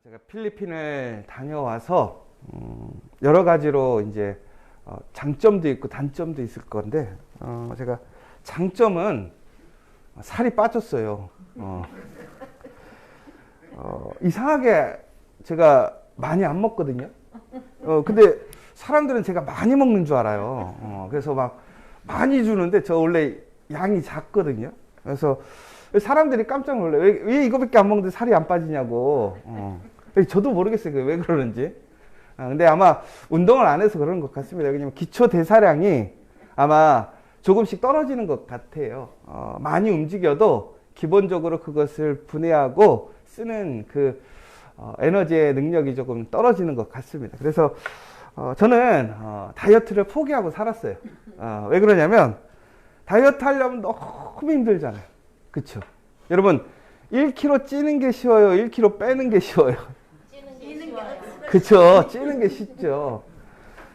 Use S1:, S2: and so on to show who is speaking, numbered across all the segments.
S1: 제가 필리핀을 다녀와서 여러 가지로 이제 장점도 있고 단점도 있을 건데 제가 장점은 살이 빠졌어요. 이상하게 제가 많이 안 먹거든요. 근데 사람들은 제가 많이 먹는 줄 알아요. 그래서 막 많이 주는데 저 원래 양이 작거든요. 그래서 사람들이 깜짝 놀라요. 왜 이거밖에 안 먹는데 살이 안 빠지냐고. 저도 모르겠어요. 왜 그러는지. 근데 아마 운동을 안 해서 그런 것 같습니다. 왜냐면 기초 대사량이 아마 조금씩 떨어지는 것 같아요. 많이 움직여도 기본적으로 그것을 분해하고 쓰는 그 에너지의 능력이 조금 떨어지는 것 같습니다. 그래서 저는 다이어트를 포기하고 살았어요. 왜 그러냐면 다이어트 하려면 너무 힘들잖아요. 그쵸? 여러분 1kg 찌는 게 쉬워요? 1kg 빼는 게 쉬워요?
S2: 찌는 게
S1: 그쵸? 찌는 게 쉽죠.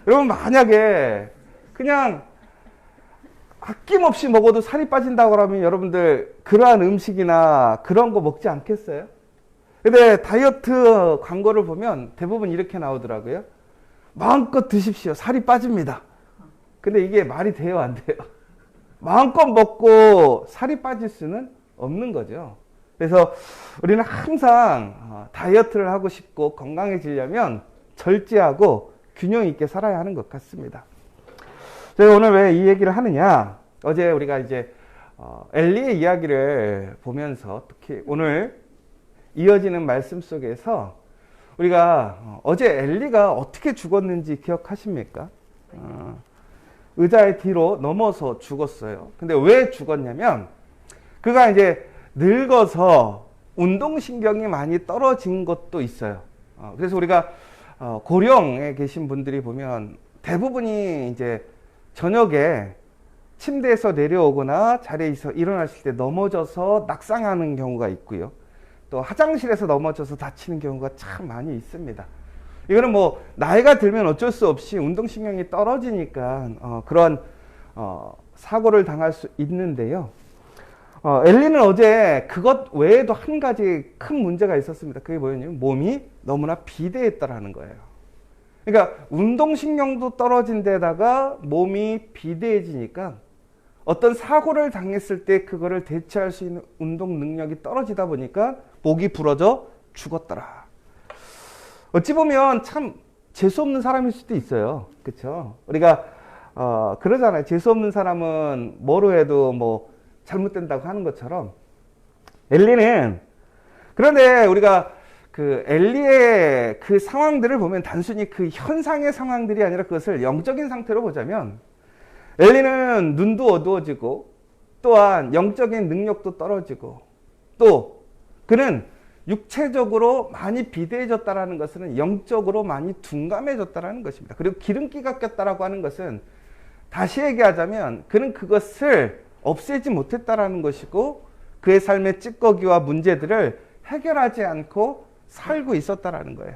S1: 여러분 만약에 그냥 아낌없이 먹어도 살이 빠진다고 그러면 여러분들 그러한 음식이나 그런 거 먹지 않겠어요? 근데 다이어트 광고를 보면 대부분 이렇게 나오더라고요. 마음껏 드십시오. 살이 빠집니다. 근데 이게 말이 돼요? 안 돼요? 마음껏 먹고 살이 빠질 수는 없는 거죠. 그래서 우리는 항상 다이어트를 하고 싶고 건강해지려면 절제하고 균형 있게 살아야 하는 것 같습니다. 제가 오늘 왜 이 얘기를 하느냐? 어제 우리가 이제 엘리의 이야기를 보면서 특히 오늘 이어지는 말씀 속에서 우리가 어제 엘리가 어떻게 죽었는지 기억하십니까? 의자의 뒤로 넘어서 죽었어요. 근데 왜 죽었냐면 그가 이제 늙어서 운동신경이 많이 떨어진 것도 있어요. 그래서 우리가 고령에 계신 분들이 보면 대부분이 이제 저녁에 침대에서 내려오거나 자리에서 일어났을 때 넘어져서 낙상하는 경우가 있고요. 또 화장실에서 넘어져서 다치는 경우가 참 많이 있습니다. 이거는 뭐 나이가 들면 어쩔 수 없이 운동신경이 떨어지니까 그런 사고를 당할 수 있는데요. 엘리는 어제 그것 외에도 한 가지 큰 문제가 있었습니다. 그게 뭐였냐면 몸이 너무나 비대했다라는 거예요. 그러니까 운동신경도 떨어진 데다가 몸이 비대해지니까 어떤 사고를 당했을 때 그거를 대처할 수 있는 운동 능력이 떨어지다 보니까 목이 부러져 죽었더라. 어찌 보면 참 재수없는 사람일 수도 있어요. 그렇죠? 우리가 그러잖아요. 재수없는 사람은 뭐로 해도 뭐 잘못된다고 하는 것처럼 엘리는, 그런데 우리가 그 엘리의 그 상황들을 보면 단순히 그 현상의 상황들이 아니라 그것을 영적인 상태로 보자면 엘리는 눈도 어두워지고 또한 영적인 능력도 떨어지고 또 그는 육체적으로 많이 비대해졌다라는 것은 영적으로 많이 둔감해졌다라는 것입니다. 그리고 기름기가 꼈다라고 하는 것은 다시 얘기하자면 그는 그것을 없애지 못했다라는 것이고 그의 삶의 찌꺼기와 문제들을 해결하지 않고 살고 있었다라는 거예요.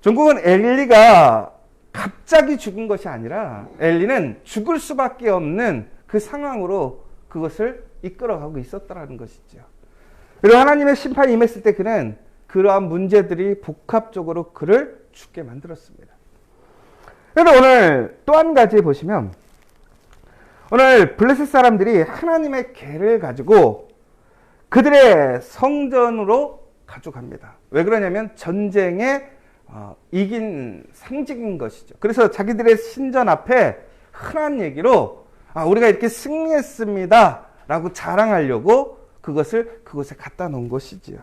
S1: 종국은 엘리가 갑자기 죽은 것이 아니라 엘리는 죽을 수밖에 없는 그 상황으로 그것을 이끌어가고 있었다라는 것이죠. 그리고 하나님의 심판이 임했을 때 그는 그러한 문제들이 복합적으로 그를 죽게 만들었습니다. 그런데 오늘 또 한 가지 보시면 오늘 블레셋 사람들이 하나님의 계를 가지고 그들의 성전으로 가져갑니다. 왜 그러냐면 전쟁에 이긴 상징인 것이죠. 그래서 자기들의 신전 앞에 흔한 얘기로 우리가 이렇게 승리했습니다 라고 자랑하려고 그것을 그곳에 갖다 놓은 것이지요.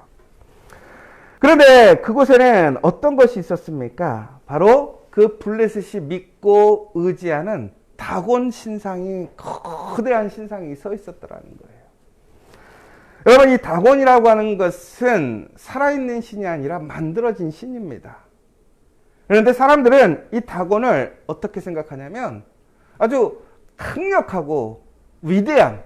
S1: 그런데 그곳에는 어떤 것이 있었습니까? 바로 그 블레셋이 믿고 의지하는 다곤 신상이, 거대한 신상이 서 있었더라는 거예요. 여러분, 이 다곤이라고 하는 것은 살아있는 신이 아니라 만들어진 신입니다. 그런데 사람들은 이 다곤을 어떻게 생각하냐면 아주 강력하고 위대한,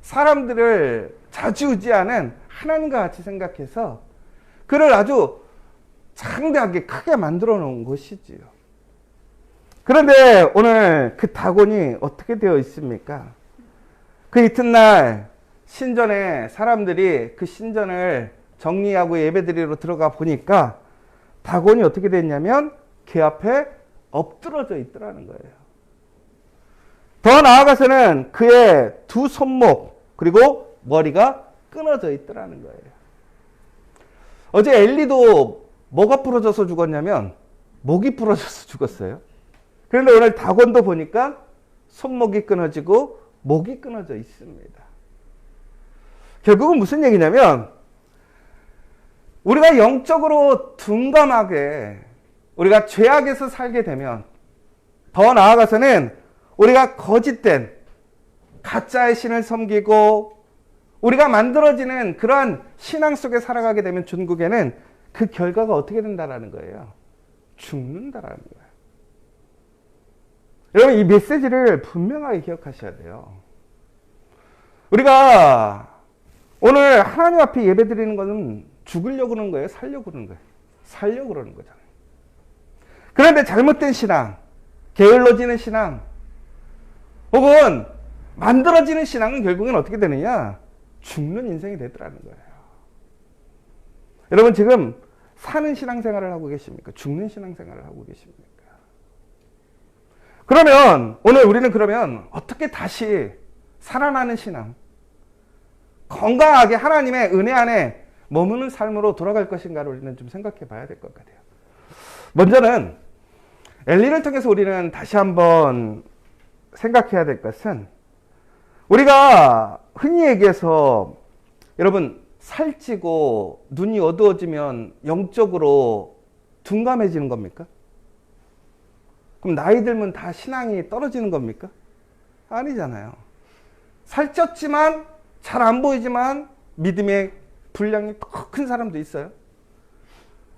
S1: 사람들을 좌지우지하는 하나님과 같이 생각해서 그를 아주 장대하게 크게 만들어 놓은 것이지요. 그런데 오늘 그 다곤이 어떻게 되어 있습니까? 그 이튿날 신전에 사람들이 그 신전을 정리하고 예배드리러 들어가 보니까 다곤이 어떻게 됐냐면 그 앞에 엎드러져 있더라는 거예요. 더 나아가서는 그의 두 손목 그리고 머리가 끊어져 있더라는 거예요. 어제 엘리도 뭐가 부러져서 죽었냐면 목이 부러져서 죽었어요. 그런데 오늘 다곤도 보니까 손목이 끊어지고 목이 끊어져 있습니다. 결국은 무슨 얘기냐면 우리가 영적으로 둔감하게 우리가 죄악에서 살게 되면 더 나아가서는 우리가 거짓된 가짜의 신을 섬기고 우리가 만들어지는 그러한 신앙 속에 살아가게 되면 중국에는 그 결과가 어떻게 된다라는 거예요. 죽는다라는 거예요. 여러분 이 메시지를 분명하게 기억하셔야 돼요. 우리가 오늘 하나님 앞에 예배드리는 것은 죽으려고 그러는 거예요? 살려고 그러는 거예요? 살려고 그러는 거잖아요. 그런데 잘못된 신앙, 게을러지는 신앙, 혹은 만들어지는 신앙은 결국엔 어떻게 되느냐? 죽는 인생이 되더라는 거예요. 여러분 지금 사는 신앙생활을 하고 계십니까? 죽는 신앙생활을 하고 계십니까? 그러면 오늘 우리는 그러면 어떻게 다시 살아나는 신앙, 건강하게 하나님의 은혜 안에 머무는 삶으로 돌아갈 것인가를 우리는 좀 생각해 봐야 될 것 같아요. 먼저는 엘리를 통해서 우리는 다시 한번 생각해야 될 것은 우리가 흔히 얘기해서 여러분 살찌고 눈이 어두워지면 영적으로 둔감해지는 겁니까? 그럼 나이 들면 다 신앙이 떨어지는 겁니까? 아니잖아요. 살쪘지만 잘 안 보이지만 믿음의 분량이 더 큰 사람도 있어요.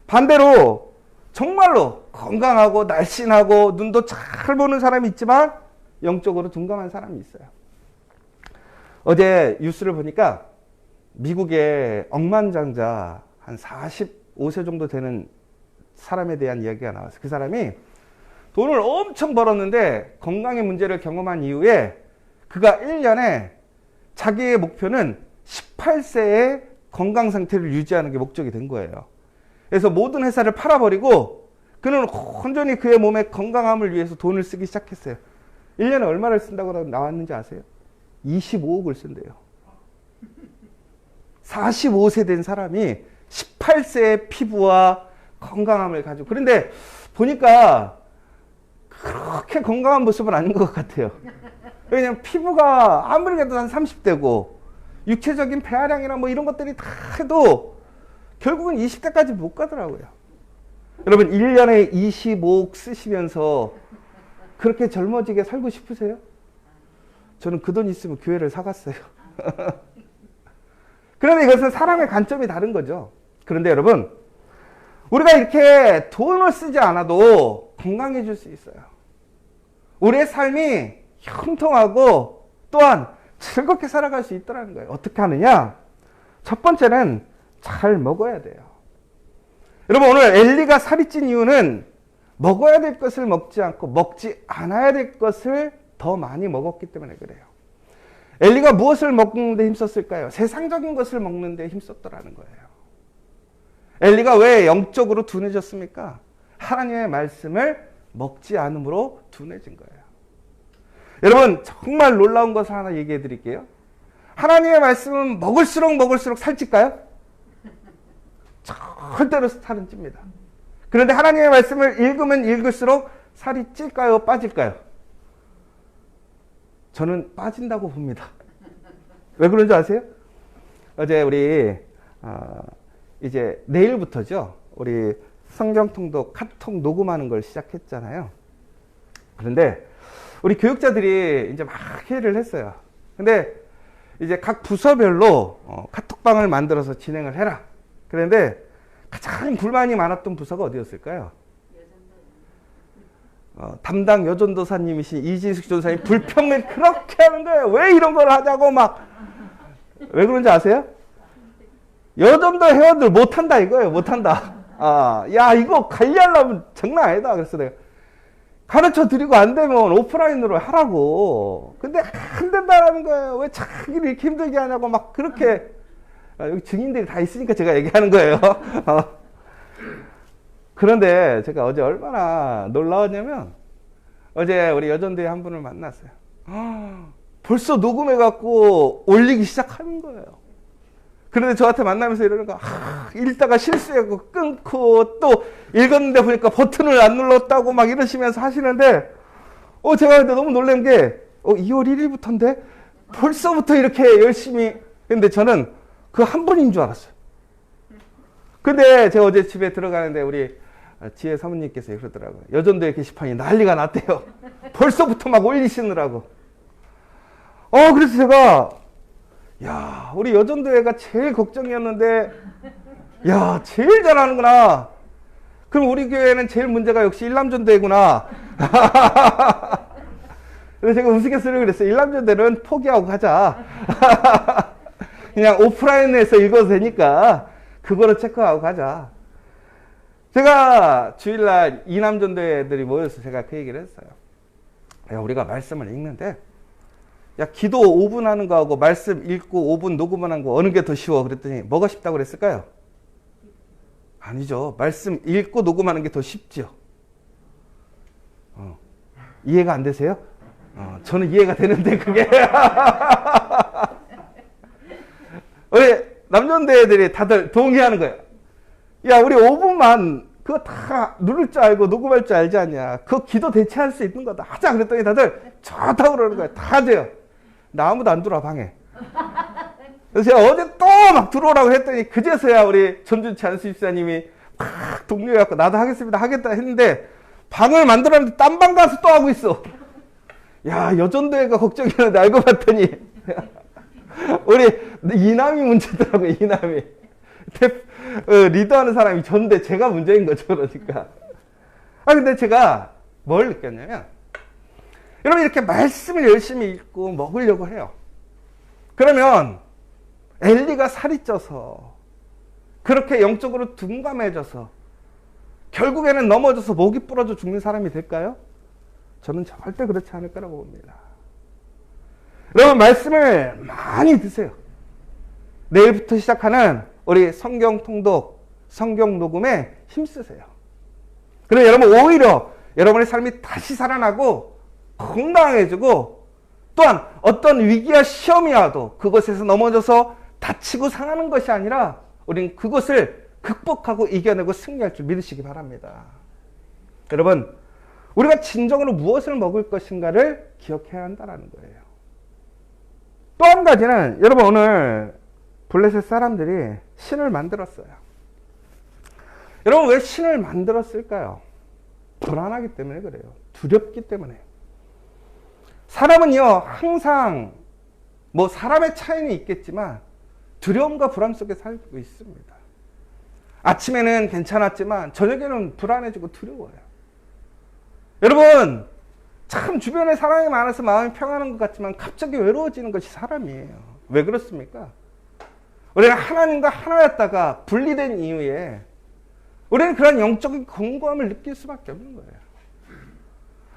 S1: 반대로 정말로 건강하고 날씬하고 눈도 잘 보는 사람이 있지만 영적으로 둔감한 사람이 있어요. 어제 뉴스를 보니까 미국의 억만장자 한 45세 정도 되는 사람에 대한 이야기가 나왔어요. 그 사람이 돈을 엄청 벌었는데 건강의 문제를 경험한 이후에 그가 1년에 자기의 목표는 18세의 건강 상태를 유지하는 게 목적이 된 거예요. 그래서 모든 회사를 팔아버리고 그는 온전히 그의 몸의 건강함을 위해서 돈을 쓰기 시작했어요. 1년에 얼마를 쓴다고 나왔는지 아세요? 25억을 쓴대요. 45세 된 사람이 18세의 피부와 건강함을 가지고. 그런데 보니까 그렇게 건강한 모습은 아닌 것 같아요. 왜냐면 피부가 아무리 해도 한 30대고 육체적인 배아량이나 뭐 이런 것들이 다 해도 결국은 20대까지 못 가더라고요. 여러분 1년에 25억 쓰시면서 그렇게 젊어지게 살고 싶으세요? 저는 그 돈 있으면 교회를 사갔어요. 그런데 이것은 사람의 관점이 다른 거죠. 그런데 여러분 우리가 이렇게 돈을 쓰지 않아도 건강해질 수 있어요. 우리의 삶이 형통하고 또한 즐겁게 살아갈 수 있다는 거예요. 어떻게 하느냐? 첫 번째는 잘 먹어야 돼요. 여러분 오늘 엘리가 살이 찐 이유는 먹어야 될 것을 먹지 않고 먹지 않아야 될 것을 더 많이 먹었기 때문에 그래요. 엘리가 무엇을 먹는 데 힘썼을까요? 세상적인 것을 먹는 데 힘썼더라는 거예요. 엘리가 왜 영적으로 둔해졌습니까? 하나님의 말씀을 먹지 않음으로 둔해진 거예요. 여러분 정말 놀라운 것을 하나 얘기해 드릴게요. 하나님의 말씀은 먹을수록 살찔까요? 절대로 살은 찝니다. 그런데 하나님의 말씀을 읽으면 읽을수록 살이 찔까요? 빠질까요? 저는 빠진다고 봅니다. 왜 그런지 아세요? 어제 우리 이제 내일부터죠. 우리 성경통독 카톡 녹음하는 걸 시작했잖아요. 그런데 우리 교육자들이 이제 막 회의를 했어요. 근데 이제 각 부서별로 카톡방을 만들어서 진행을 해라. 그런데 가장 불만이 많았던 부서가 어디였을까요? 담당 여전도사님이신 이진숙 전사님 불평을 그렇게 하는 거예요. 왜 이런 걸 하자고 막. 왜 그런지 아세요? 여전도 회원들 못한다 이거예요. 못한다. 야 이거 관리하려면 장난 아니다. 그래서 내가 가르쳐 드리고 안 되면 오프라인으로 하라고. 근데 안 된다라는 거예요. 왜 자기를 이렇게 힘들게 하냐고 막 그렇게 여기 증인들이 다 있으니까 제가 얘기하는 거예요. 그런데 제가 어제 얼마나 놀라웠냐면, 어제 우리 여전도에 한 분을 만났어요. 벌써 녹음해갖고 올리기 시작하는 거예요. 그런데 저한테 만나면서 이러는 거, 읽다가 실수해갖고 끊고 또 읽었는데 보니까 버튼을 안 눌렀다고 막 이러시면서 하시는데, 제가 근데 너무 놀란 게, 2월 1일부터인데 벌써부터 이렇게 열심히 했는데 저는 그 한 분인 줄 알았어요. 근데 제가 어제 집에 들어가는데 우리 지혜 사모님께서 그러더라고요. 여전도의 게시판이 난리가 났대요. 벌써부터 막 올리시느라고. 그래서 제가, 야, 우리 여전도회가 제일 걱정이었는데, 야, 제일 잘하는구나. 그럼 우리 교회는 제일 문제가 역시 일남전도회구나. 그래서 제가 우스갯소리로 그랬어요. 일남전도회는 포기하고 가자. 그냥 오프라인에서 읽어도 되니까 그거로 체크하고 가자. 제가 주일날 이남전도회들이 모여서 제가 그 얘기를 했어요. 야, 우리가 말씀을 읽는데, 야, 기도 5분 하는 거하고 말씀 읽고 5분 녹음하는 거 어느 게 더 쉬워? 그랬더니 뭐가 쉽다고 그랬을까요? 아니죠. 말씀 읽고 녹음하는 게 더 쉽죠. 이해가 안 되세요? 저는 이해가 되는데 그게. 우리 남전도애들이 다들 동의하는 거예요. 야, 우리 5분만 그거 다 누를 줄 알고 녹음할 줄 알지 않냐. 그거 기도 대체할 수 있는 거다. 하자. 그랬더니 다들 좋다고 그러는 거예요. 다 돼요. 나 아무도 안 들어와, 방에. 그래서 제가 어제 또 막 들어오라고 했더니 그제서야 우리 전준치 안수 집사님이 막 독려해갖고 나도 하겠습니다, 하겠다 했는데 방을 만들었는데 딴 방 가서 또 하고 있어. 야, 여전도회가 걱정이었는데 알고 봤더니 우리 이남이 문제더라고요. 이남이. 리더하는 사람이 전데 제가 문제인 거죠. 그러니까. 근데 제가 뭘 느꼈냐면, 여러분 이렇게 말씀을 열심히 읽고 먹으려고 해요. 그러면 엘리가 살이 쪄서 그렇게 영적으로 둔감해져서 결국에는 넘어져서 목이 부러져 죽는 사람이 될까요? 저는 절대 그렇지 않을 거라고 봅니다. 여러분 말씀을 많이 드세요. 내일부터 시작하는 우리 성경 통독, 성경 녹음에 힘쓰세요. 그럼 여러분 오히려 여러분의 삶이 다시 살아나고 건강해지고, 또한 어떤 위기와 시험이 와도 그것에서 넘어져서 다치고 상하는 것이 아니라 우리는 그것을 극복하고 이겨내고 승리할 줄 믿으시기 바랍니다. 여러분, 우리가 진정으로 무엇을 먹을 것인가를 기억해야 한다는 거예요. 또 한 가지는, 여러분 오늘 블레셋 사람들이 신을 만들었어요. 여러분 왜 신을 만들었을까요? 불안하기 때문에 그래요. 두렵기 때문에. 사람은요, 항상 사람의 차이는 있겠지만 두려움과 불안 속에 살고 있습니다. 아침에는 괜찮았지만 저녁에는 불안해지고 두려워요. 여러분, 참 주변에 사람이 많아서 마음이 평안한 것 같지만 갑자기 외로워지는 것이 사람이에요. 왜 그렇습니까? 우리는 하나님과 하나였다가 분리된 이후에 우리는 그런 영적인 공고함을 느낄 수밖에 없는 거예요.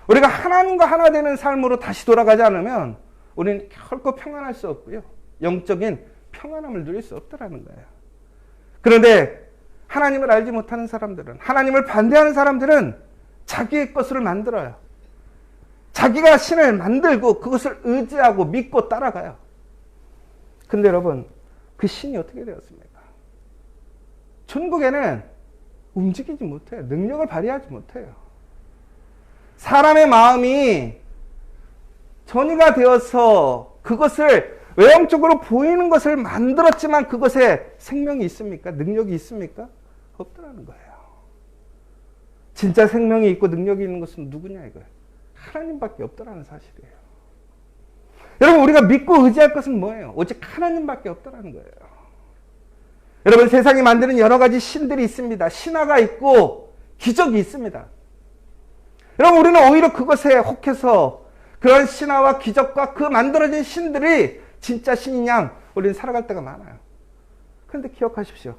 S1: 우리가 하나님과 하나 되는 삶으로 다시 돌아가지 않으면 우리는 결코 평안할 수 없고요. 영적인 평안함을 누릴 수 없다는 거예요. 그런데 하나님을 알지 못하는 사람들은, 하나님을 반대하는 사람들은 자기의 것을 만들어요. 자기가 신을 만들고 그것을 의지하고 믿고 따라가요. 근데 여러분, 그 신이 어떻게 되었습니까? 천국에는 움직이지 못해요. 능력을 발휘하지 못해요. 사람의 마음이 전이가 되어서 그것을 외형적으로 보이는 것을 만들었지만 그것에 생명이 있습니까? 능력이 있습니까? 없더라는 거예요. 진짜 생명이 있고 능력이 있는 것은 누구냐 이거예요. 하나님밖에 없더라는 사실이에요. 여러분 우리가 믿고 의지할 것은 뭐예요? 오직 하나님밖에 없더라는 거예요. 여러분 세상이 만드는 여러 가지 신들이 있습니다. 신화가 있고 기적이 있습니다. 여러분 우리는 오히려 그것에 혹해서 그런 신화와 기적과 그 만들어진 신들이 진짜 신인 양 우리는 살아갈 때가 많아요. 그런데 기억하십시오.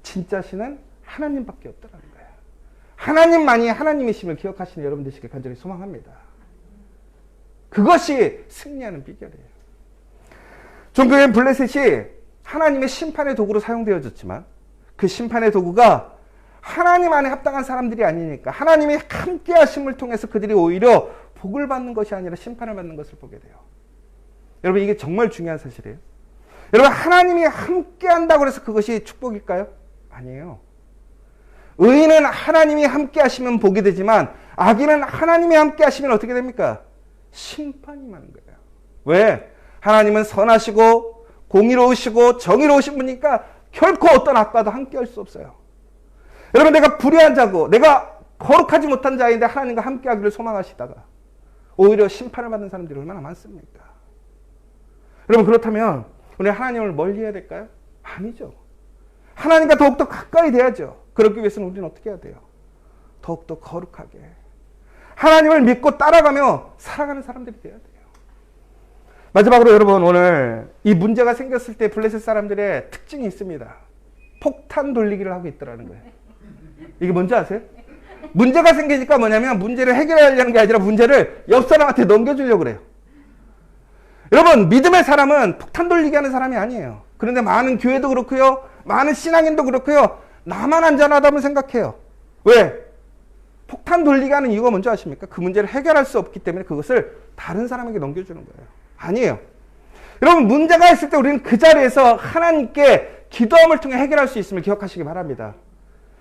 S1: 진짜 신은 하나님밖에 없더라는 거예요. 하나님만이 하나님이심을 기억하시는 여러분 되시길 간절히 소망합니다. 그것이 승리하는 비결이에요. 종교인 블레셋이 하나님의 심판의 도구로 사용되어졌지만 그 심판의 도구가 하나님 안에 합당한 사람들이 아니니까 하나님이 함께 하심을 통해서 그들이 오히려 복을 받는 것이 아니라 심판을 받는 것을 보게 돼요. 여러분, 이게 정말 중요한 사실이에요. 여러분, 하나님이 함께 한다고 해서 그것이 축복일까요? 아니에요. 의인은 하나님이 함께 하시면 복이 되지만 악인은 하나님이 함께 하시면 어떻게 됩니까? 심판이 많은 거예요. 왜? 하나님은 선하시고 공의로우시고 정의로우신 분이니까 결코 어떤 악과도 함께 할 수 없어요. 여러분, 내가 불의한 자고 내가 거룩하지 못한 자인데 하나님과 함께 하기를 소망하시다가 오히려 심판을 받는 사람들이 얼마나 많습니까? 여러분, 그렇다면 우리 하나님을 멀리해야 될까요? 아니죠. 하나님과 더욱더 가까이 돼야죠. 그러기 위해서는 우리는 어떻게 해야 돼요? 더욱더 거룩하게 하나님을 믿고 따라가며 살아가는 사람들이 돼야 돼요. 마지막으로 여러분, 오늘 이 문제가 생겼을 때 블레셋 사람들의 특징이 있습니다. 폭탄 돌리기를 하고 있더라는 거예요. 이게 뭔지 아세요? 문제가 생기니까 뭐냐면 문제를 해결하려는 게 아니라 문제를 옆 사람한테 넘겨주려고 그래요. 여러분, 믿음의 사람은 폭탄 돌리기 하는 사람이 아니에요. 그런데 많은 교회도 그렇고요, 많은 신앙인도 그렇고요, 나만 안전하다면 생각해요. 왜? 폭탄 돌리기 하는 이유가 뭔지 아십니까? 그 문제를 해결할 수 없기 때문에 그것을 다른 사람에게 넘겨주는 거예요. 아니에요. 여러분, 문제가 있을 때 우리는 그 자리에서 하나님께 기도함을 통해 해결할 수 있음을 기억하시기 바랍니다.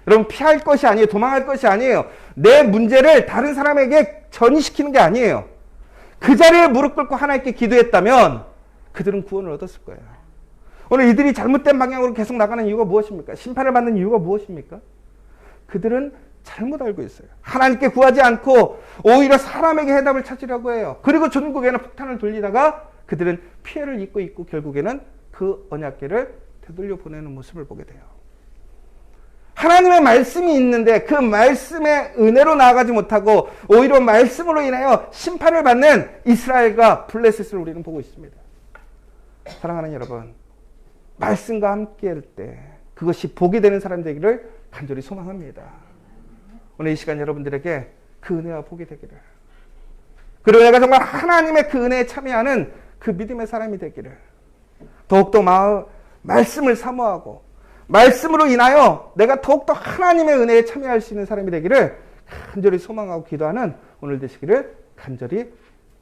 S1: 여러분, 피할 것이 아니에요. 도망할 것이 아니에요. 내 문제를 다른 사람에게 전이시키는 게 아니에요. 그 자리에 무릎 꿇고 하나님께 기도했다면 그들은 구원을 얻었을 거예요. 오늘 이들이 잘못된 방향으로 계속 나가는 이유가 무엇입니까? 심판을 받는 이유가 무엇입니까? 그들은 잘못 알고 있어요. 하나님께 구하지 않고 오히려 사람에게 해답을 찾으려고 해요. 그리고 전국에는 폭탄을 돌리다가 그들은 피해를 입고 있고 결국에는 그 언약궤를 되돌려 보내는 모습을 보게 돼요. 하나님의 말씀이 있는데 그 말씀의 은혜로 나아가지 못하고 오히려 말씀으로 인하여 심판을 받는 이스라엘과 블레셋을 우리는 보고 있습니다. 사랑하는 여러분, 말씀과 함께 할 때 그것이 복이 되는 사람 되기를 간절히 소망합니다. 오늘 이 시간 여러분들에게 그 은혜와 복이 되기를, 그리고 내가 정말 하나님의 그 은혜에 참여하는 그 믿음의 사람이 되기를, 더욱더 말씀을 사모하고 말씀으로 인하여 내가 더욱더 하나님의 은혜에 참여할 수 있는 사람이 되기를 간절히 소망하고 기도하는 오늘 되시기를 간절히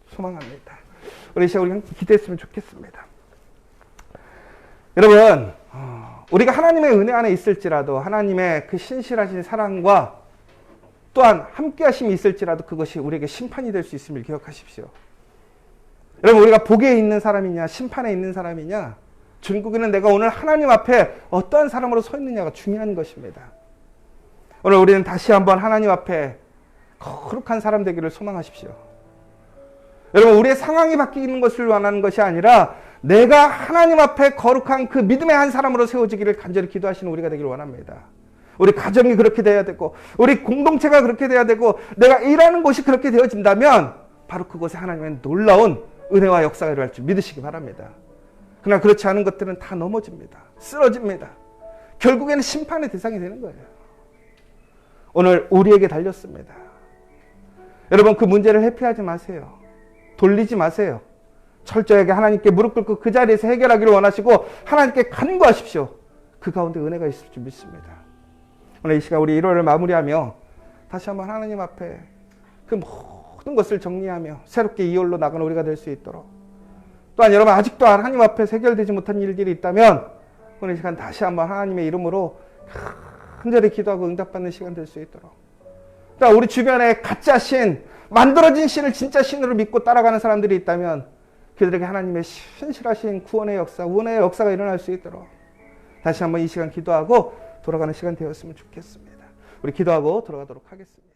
S1: 소망합니다. 우리 시간 우리 함께 기도했으면 좋겠습니다. 여러분, 우리가 하나님의 은혜 안에 있을지라도 하나님의 그 신실하신 사랑과 또한 함께 하심이 있을지라도 그것이 우리에게 심판이 될 수 있음을 기억하십시오. 여러분, 우리가 복에 있는 사람이냐 심판에 있는 사람이냐, 중국에는 내가 오늘 하나님 앞에 어떠한 사람으로 서 있느냐가 중요한 것입니다. 오늘 우리는 다시 한번 하나님 앞에 거룩한 사람 되기를 소망하십시오. 여러분, 우리의 상황이 바뀌는 것을 원하는 것이 아니라 내가 하나님 앞에 거룩한 그 믿음의 한 사람으로 세워지기를 간절히 기도하시는 우리가 되기를 원합니다. 우리 가정이 그렇게 돼야 되고 우리 공동체가 그렇게 돼야 되고 내가 일하는 곳이 그렇게 되어진다면 바로 그곳에 하나님의 놀라운 은혜와 역사가 일어날 줄 믿으시기 바랍니다. 그러나 그렇지 않은 것들은 다 넘어집니다. 쓰러집니다. 결국에는 심판의 대상이 되는 거예요. 오늘 우리에게 달렸습니다. 여러분, 그 문제를 회피하지 마세요. 돌리지 마세요. 철저하게 하나님께 무릎 꿇고 그 자리에서 해결하기를 원하시고 하나님께 간구하십시오. 그 가운데 은혜가 있을 줄 믿습니다. 오늘 이 시간 우리 1월을 마무리하며 다시 한번 하나님 앞에 그 모든 것을 정리하며 새롭게 2월로 나가는 우리가 될 수 있도록, 또한 여러분 아직도 하나님 앞에 해결되지 못한 일들이 있다면 오늘 이 시간 다시 한번 하나님의 이름으로 간절히 기도하고 응답받는 시간 될 수 있도록, 또 우리 주변에 가짜 신, 만들어진 신을 진짜 신으로 믿고 따라가는 사람들이 있다면 그들에게 하나님의 신실하신 구원의 역사, 은혜의 역사가 일어날 수 있도록 다시 한번 이 시간 기도하고 돌아가는 시간 되었으면 좋겠습니다. 우리 기도하고 돌아가도록 하겠습니다.